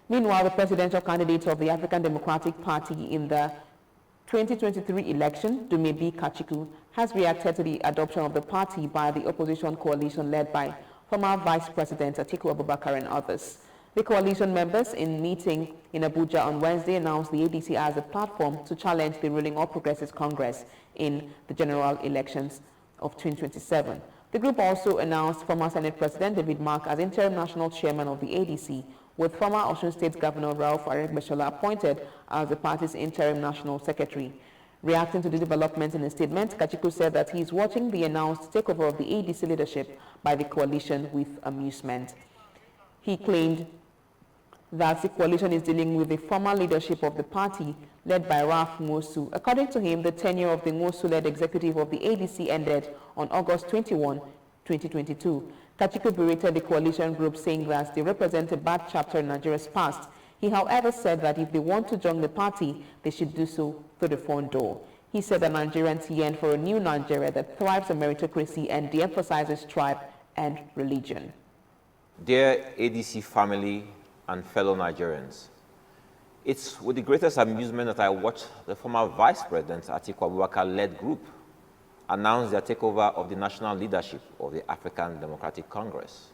Meanwhile, the presidential candidate of the African Democratic Party in the 2023 election, Dumebi Kachikwu, has reacted to the adoption of the party by the opposition coalition led by former Vice President Atiku Abubakar and others. The coalition members in meeting in Abuja on Wednesday announced the ADC as a platform to challenge the ruling All Progressives Congress in the general elections of 2027. The group also announced former Senate President David Mark as interim national chairman of the ADC, with former Osun State Governor Ralph Aregbesola appointed as the party's interim national secretary. Reacting to the developments in a statement, Kachikwu said that he is watching the announced takeover of the ADC leadership by the coalition with amusement. He claimed that the coalition is dealing with the former leadership of the party led by Ralph Nwosu. According to him, the tenure of the Nwosu-led executive of the ADC ended on August 21, 2022. Kachikwu berated the coalition group, saying that they represent a bad chapter in Nigeria's past. He, however, said that if they want to join the party, they should do so through the front door. He said that Nigerians yearn for a new Nigeria that thrives on meritocracy and de-emphasizes tribe and religion. Dear ADC family and fellow Nigerians, it's with the greatest amusement that I watch the former Vice President Atiku Abubakar-led group announce their takeover of the national leadership of the African Democratic Congress.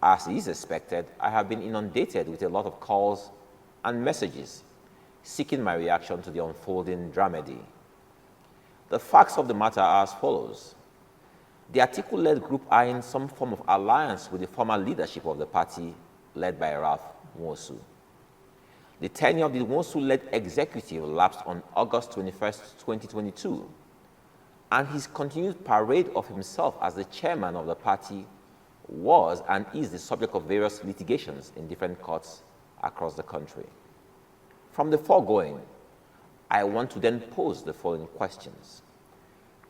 As is expected, I have been inundated with a lot of calls and messages seeking my reaction to the unfolding dramedy. The facts of the matter are as follows. The Atiku-led group are in some form of alliance with the former leadership of the party led by Ralph Nwosu. The tenure of the Nwosu-led executive lapsed on August 21, 2022, and his continued parade of himself as the chairman of the party was and is the subject of various litigations in different courts across the country. From the foregoing, I want to then pose the following questions.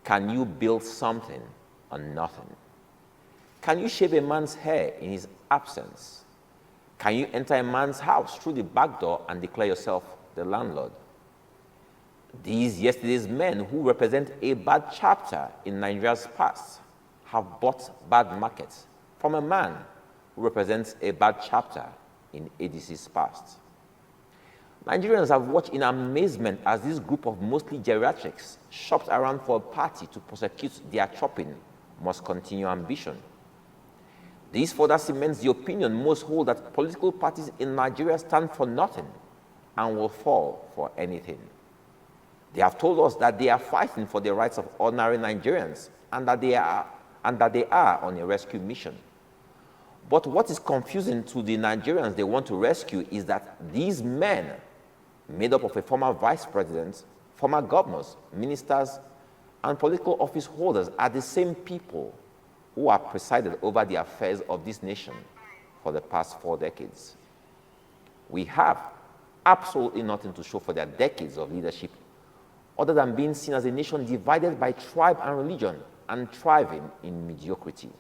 Can you build something on nothing? Can you shave a man's hair in his absence? Can you enter a man's house through the back door and declare yourself the landlord? These yesterday's men who represent a bad chapter in Nigeria's past have bought bad markets from a man who represents a bad chapter in ADC's past. Nigerians have watched in amazement as this group of mostly geriatrics shopped around for a party to prosecute their chopping must continue ambition. This further cements the opinion most hold that political parties in Nigeria stand for nothing and will fall for anything. They have told us that they are fighting for the rights of ordinary Nigerians and that they are on a rescue mission. But what is confusing to the Nigerians they want to rescue is that these men, made up of a former vice president, former governors, ministers, and political office holders, are the same people who have presided over the affairs of this nation for the past 4 decades. We have absolutely nothing to show for their decades of leadership other than being seen as a nation divided by tribe and religion and thriving in mediocrity.